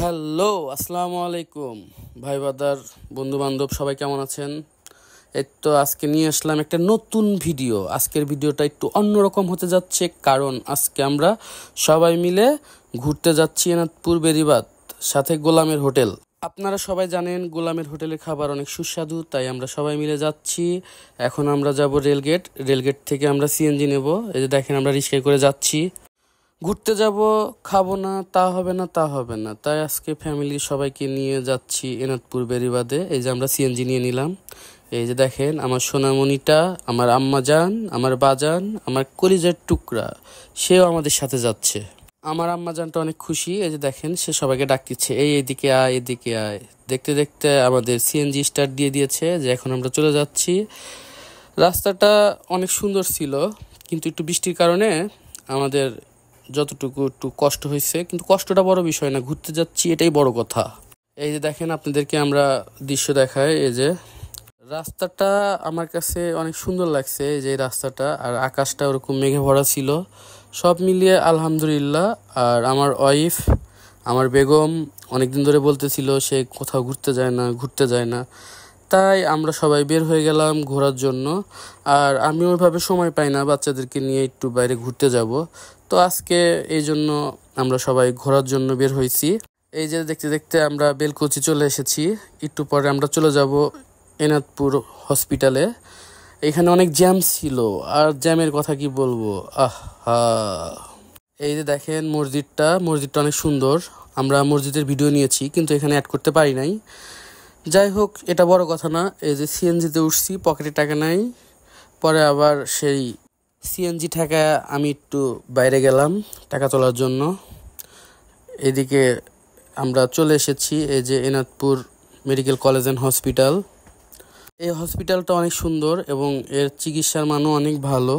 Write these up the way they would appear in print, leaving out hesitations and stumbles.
Hello, আসসালামু আলাইকুম ভাই বাদার, বন্ধু বান্ধব সবাই কেমন আছেন? এই তো আজকে নিয়ে আসলাম একটা নতুন ভিডিও। আজকের ভিডিওটা একটু অন্যরকম হতে যাচ্ছে, কারণ আজকে আমরা সবাই মিলে ঘুরতে যাচ্ছি এনাদপুর বেড়িবাঁধ, সাথে গোলামের হোটেল। আপনারা সবাই জানেন গোলামের হোটেলের খাবার অনেক সুস্বাদু, তাই আমরা সবাই মিলে যাচ্ছি। এখন আমরা যাব রেলগেট থেকে আমরা সিএনজি নেব। এই যে দেখেন, আমরা রিক্সায় করে যাচ্ছি। ঘুরতে যাব, খাবো না তা হবে না, তাই আজকে ফ্যামিলির সবাইকে নিয়ে যাচ্ছি এনাদপুর বেড়িবাঁধে। এই যে আমরা সিএনজি নিয়ে নিলাম। এই যে দেখেন, আমার সোনামণিটা, আমার আম্মা জান, আমার বাজান, আমার কলিজার টুকরা, সেও আমাদের সাথে যাচ্ছে। আমার আম্মা জানটা অনেক খুশি। এই যে দেখেন, সে সবাইকে ডাকতেছে, এদিকে আয়, এদিকে আয়। দেখতে দেখতে আমাদের সিএনজি স্টার্ট দিয়ে দিয়েছে, যে এখন আমরা চলে যাচ্ছি। রাস্তাটা অনেক সুন্দর ছিল, কিন্তু একটু বৃষ্টির কারণে আমাদের যতটুকু একটু কষ্ট হয়েছে, কিন্তু কষ্টটা বড় বিষয় না, ঘুরতে যাচ্ছি এটাই বড় কথা। এই যে দেখেন, আপনাদেরকে আমরা দৃশ্য দেখাই। এই যে রাস্তাটা আমার কাছে অনেক সুন্দর লাগছে, এই যে রাস্তাটা, আর আকাশটা ওরকম মেঘে ভরা ছিল। সব মিলিয়ে আলহামদুলিল্লাহ। আর আমার ওয়াইফ, আমার বেগম অনেকদিন ধরে বলতেছিল সে কোথাও ঘুরতে যায় না, তাই আমরা সবাই বের হয়ে গেলাম ঘোরার জন্য। আর আমি ওইভাবে সময় পাই না বাচ্চাদেরকে নিয়ে একটু বাইরে ঘুরতে যাব, তো আজকে এই জন্য আমরা সবাই ঘোরার জন্য বের হয়েছি। এই যে দেখতে দেখতে আমরা বেলকুচি চলে এসেছি। একটু পরে আমরা চলে যাব এনাদপুর হসপিটালে। এখানে অনেক জ্যাম ছিল, আর জ্যামের কথা কি বলবো, আহা। এই যে দেখেন মসজিদটা অনেক সুন্দর। আমরা মসজিদের ভিডিও নিয়েছি, কিন্তু এখানে অ্যাড করতে পারি নাই। যাই হোক, এটা বড় কথা না। এই যে সিএনজিতে উঠছি, পকেটে টাকা নাই। পরে আবার সেই সিএনজি ঠেকায় আমি একটু বাইরে গেলাম টাকা তোলার জন্য। এদিকে আমরা চলে এসেছি এই যে Enadpur medical college and hospital. এই হসপিটালটা অনেক সুন্দর এবং এর চিকিৎসার মানও অনেক ভালো।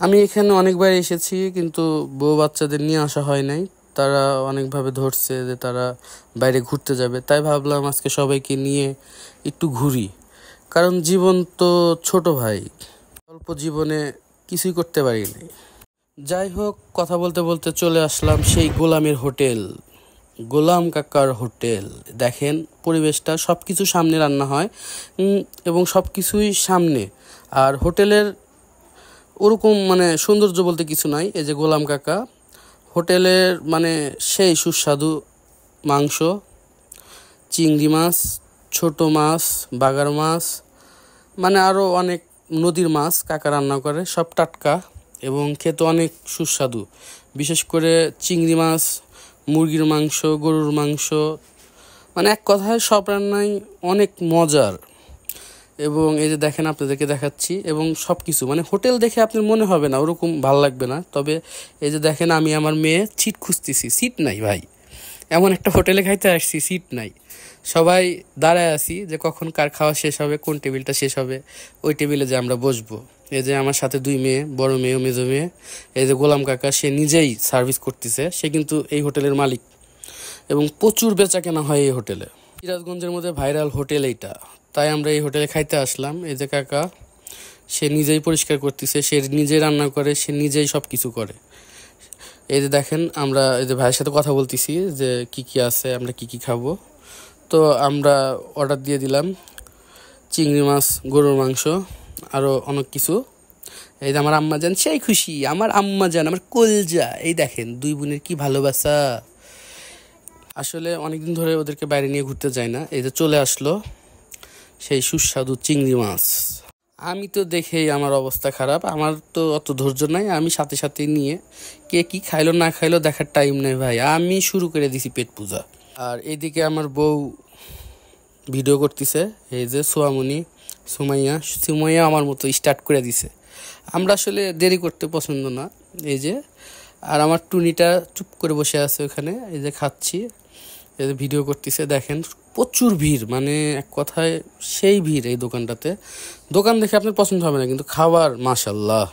আমি এখানে অনেকবার এসেছি, কিন্তু বউ বাচ্চাদের নিয়ে আসা হয় নাই। তারা অনেকভাবে ধরছে যে তারা বাইরে ঘুরতে যাবে, তাই ভাবলাম আজকে সবাইকে নিয়ে একটু ঘুরি। কারণ জীবন তো ছোট ভাই, অল্প জীবনে কিছুই করতে পারি নাই। যাই হোক, কথা বলতে বলতে চলে আসলাম সেই গোলামের হোটেল, গোলাম কাকার হোটেল। দেখেন পরিবেশটা, সব কিছু সামনে রান্না হয় এবং সব কিছুই সামনে। আর হোটেলের ওরকম সৌন্দর্য বলতে কিছু নাই। এই যে গোলাম কাকা হোটেলের সেই সুস্বাদু মাংস, চিংড়ি মাছ, ছোট মাছ, বাগার মাছ, আরও অনেক নদীর মাছ কাকা রান্না করে, সব টাটকা এবং খেতে অনেক সুস্বাদু। বিশেষ করে চিংড়ি মাছ, মুরগির মাংস, গরুর মাংস, এক কথায় সব রান্নাই অনেক মজার। এবং এই যে দেখেন, আপনাদেরকে দেখাচ্ছি, এবং সব কিছু হোটেল দেখে আপনার মনে হবে না ওরকম ভালো লাগবে না। তবে এই যে দেখেন, আমি আমার মেয়ে সিট খুঁজতেছি, সিট নাই ভাই। এমন একটা হোটেলে খাইতে আসছি, সিট নাই। সবাই দাঁড়ায় আছি যে কখন কার খাওয়া শেষ হবে, কোন টেবিলটা শেষ হবে, ওই টেবিলে যে আমরা বসবো। এই যে আমার সাথে দুই মেয়ে, বড় মেয়ে ও মেজো মেয়ে। এই যে গোলাম কাকা, সে নিজেই সার্ভিস করতেছে, সে কিন্তু এই হোটেলের মালিক এবং প্রচুর বেচা কেনা হয় এই হোটেলে। সিরাজগঞ্জের মধ্যে ভাইরাল হোটেল এইটা, তাই আমরা এই হোটেলে খাইতে আসলাম। এই যে কাকা, সে নিজেই পরিষ্কার করতেছে, সে নিজেই রান্না করে, সে নিজেই সব কিছু করে। এই যে দেখেন, আমরা এই যে ভাইয়ের সাথে কথা বলতেছি যে কি কি আছে, আমরা কি কি খাবো। তো আমরা অর্ডার দিয়ে দিলাম চিংড়ি মাছ, গরুর মাংস, আরও অনেক কিছু। এই যে আমার আম্মা জান সেই খুশি, আমার আম্মা জান, আমার কলজা। এই দেখেন দুই বোনের কি ভালোবাসা। আসলে অনেকদিন ধরে ওদেরকে বাইরে নিয়ে ঘুরতে যায় না। এই যে চলে আসলো সেই সুস্বাদু চিংড়ি মাছ। আমি তো দেখেই আমার অবস্থা খারাপ, আমার তো অত ধৈর্য নাই। আমি সাথে সাথে নিয়ে কে কি খাইলো না খাইলো দেখার টাইম নেই ভাই, আমি শুরু করে দিছি পেট পূজা। আর এইদিকে আমার বউ ভিডিও করতেছে। এই যে সুমাইয়া আমার মতো স্টার্ট করে দিছে। আমরা আসলে দেরি করতে পছন্দ না। এই যে, আর আমার টুনিটা চুপ করে বসে আছে ওখানে। এই যে খাচ্ছি, এই যে ভিডিও করতেছে। দেখেন প্রচুর ভিড়, এক কথায় সেই ভিড় এই দোকানটাতে। দোকান দেখে আপনার পছন্দ হবে না, কিন্তু খাবার মাশাল্লাহ।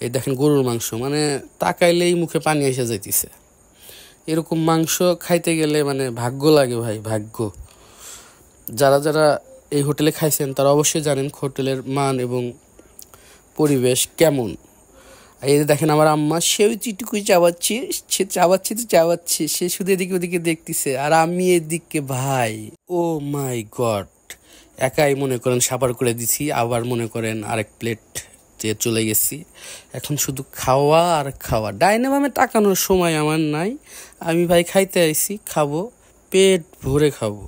এই দেখেন গরুর মাংস, তাকাইলেই মুখে পানি এসে যাইতেছে। এরকম মাংস খাইতে গেলে ভাগ্য লাগে ভাই, ভাগ্য। যারা যারা এই হোটেলে খাইছেন তারা অবশ্যই জানেন হোটেলের মান এবং পরিবেশ কেমন। এই যে দেখেন আমার আম্মা সেও চিটুকুই চাবাচ্ছে, সে চাবাচ্ছে তো চাবাচ্ছে, সে শুধু এদিকে ওদিকে দেখতেছে আর আমি এদিকে ভাই ও মাই গড, একাই মনে করেন সাবার করে দিছি, আবার মনে করেন আরেক প্লেট দিয়ে চলে গেছি। এখন শুধু খাওয়া আর খাওয়া, ডাইনামামে তাকানোর সময় আমার নাই, আমি ভাই খাইতে আইছি, খাবো, পেট ভরে খাবো।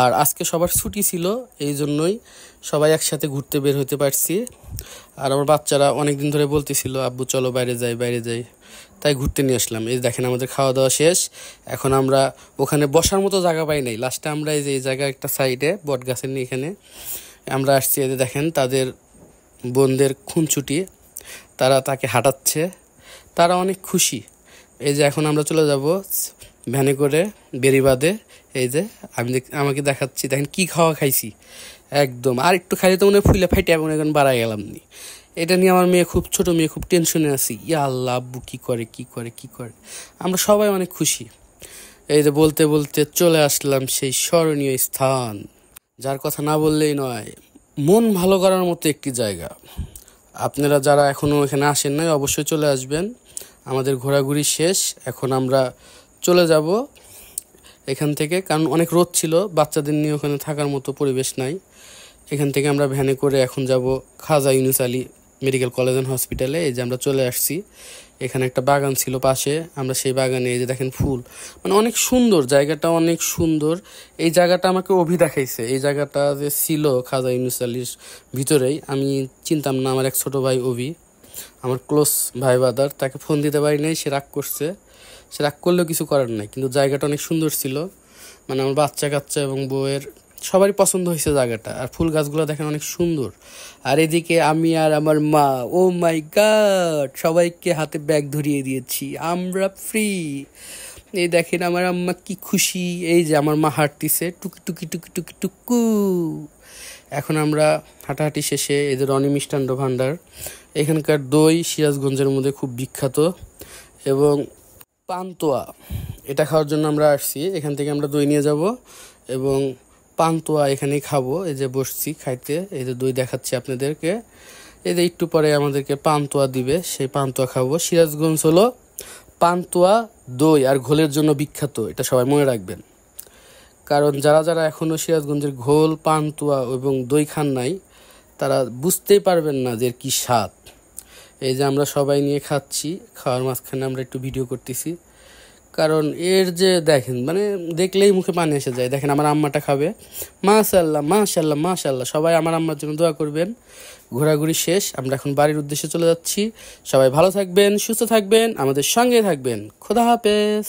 আর আজকে সবার ছুটি ছিল, এই জন্যই সবাই একসাথে ঘুরতে বের হতে পারছি। আর আমার বাচ্চারা অনেক দিন ধরে বলতেছিল আব্বু চলো বাইরে যাই বাইরে যাই, তাই ঘুরতে নিয়ে আসলাম। এই দেখেন আমাদের খাওয়া দাওয়া শেষ, এখন আমরা ওখানে বসার মতো জায়গা পাই নাই, লাস্টে আমরা এই যে এই জায়গা একটা সাইডে বট গাছের নিয়ে এখানে আমরা আসছি। এই যে দেখেন তাদের বোনদের খুনছুটি, তারা তাকে হাঁটাচ্ছে, তারা অনেক খুশি। এই যে এখন আমরা চলে যাব ভ্যানে করে বেরিবাদে। এই যে আমাকে দেখাচ্ছি, দেখেন কি খাওয়া খাইছি একদম, আর একটু খাইলে তো মনে হয় ফুলে ফাইটে মনে করেন বাড়াই গেলাম নি। এটা নিয়ে আমার মেয়ে খুব ছোট মেয়ে খুব টেনশনে আছি, ইয়া আল্লাহ আব্বু কী করে কী করে কী করে। আমরা সবাই অনেক খুশি। এই যে বলতে বলতে চলে আসলাম সেই স্মরণীয় স্থান, যার কথা না বললেই নয়, মন ভালো করার মতো একটি জায়গা। আপনারা যারা এখনও এখানে আসেন নাই অবশ্যই চলে আসবেন। আমাদের ঘোরাঘুরি শেষ, এখন আমরা চলে যাব এখান থেকে, কারণ অনেক রোদ ছিল, বাচ্চাদের নিয়ে ওখানে থাকার মতো পরিবেশ নাই। এখান থেকে আমরা ভ্যানে করে এখন যাব Khaja Yunus Ali medical college and হসপিটালে। এই যে আমরা চলে আসছি, এখানে একটা বাগান ছিল পাশে, আমরা সেই বাগানে এই যে দেখেন ফুল, মানে অনেক সুন্দর জায়গাটা, অনেক সুন্দর। এই জায়গাটা আমাকে অভি দেখাইছে, এই জায়গাটা যে ছিল খাজা ইউনুস আলীর ভিতরেই, আমি চিনতাম না। আমার এক ছোটো ভাই অভি, আমার ক্লোজ ভাই বাদার, তাকে ফোন দিতে পারি নাই, সে রাগ করছে। সে রাগ করলেও কিছু করার নাই, কিন্তু জায়গাটা অনেক সুন্দর ছিল, মানে আমার বাচ্চা কাচ্চা এবং বউয়ের সবারই পছন্দ হয়েছে জায়গাটা। আর ফুল গাছগুলো দেখেন অনেক সুন্দর। আর এদিকে আমি আর আমার মা, ও মাই গড, সবাইকে হাতে ব্যাগ ধরিয়ে দিয়েছি, আমরা ফ্রি। এই দেখেন আমার আম্মা কি খুশি, এই যে আমার মা হাঁটতিছে টুকি টুকি টুকি টুকি টুকু। এখন আমরা হাঁটাহাঁটি শেষে এই যে রনি মিষ্টান্ন ভাণ্ডার, এখানকার দই সিরাজগঞ্জের মধ্যে খুব বিখ্যাত, এবং পান্তুয়া, এটা খাওয়ার জন্য আমরা আসছি। এখান থেকে আমরা দই নিয়ে যাব এবং পান্তুয়া এখানেই খাবো। এই যে বসছি খাইতে, এই যে দই দেখাচ্ছি আপনাদেরকে, এই যে একটু পরে আমাদেরকে পান্তুয়া দিবে, সেই পান্তুয়া খাবো। সিরাজগঞ্জ হলো পান্তুয়া, দই আর ঘোলের জন্য বিখ্যাত, এটা সবাই মনে রাখবেন। কারণ যারা যারা এখনও সিরাজগঞ্জের ঘোল, পান্তুয়া এবং দই খান নাই, তারা বুঝতেই পারবেন না যে কি স্বাদ। এই যে আমরা সবাই নিয়ে খাচ্ছি, খাওয়ার মাঝখানে আমরা একটু ভিডিও করতেছি, কারণ এর যে দেখেন মানে দেখলেই মুখে পানি এসে যায়। দেখেন আমার আম্মাটা খাবে, মাশাআল্লাহ মাশাআল্লাহ মাশাআল্লাহ। সবাই আমার আম্মার জন্য দোয়া করবেন। ঘোরাঘুরি শেষ, আমরা এখন বাড়ির উদ্দেশ্যে চলে যাচ্ছি। সবাই ভালো থাকবেন, সুস্থ থাকবেন, আমাদের সঙ্গে থাকবেন। খোদা হাফেজ।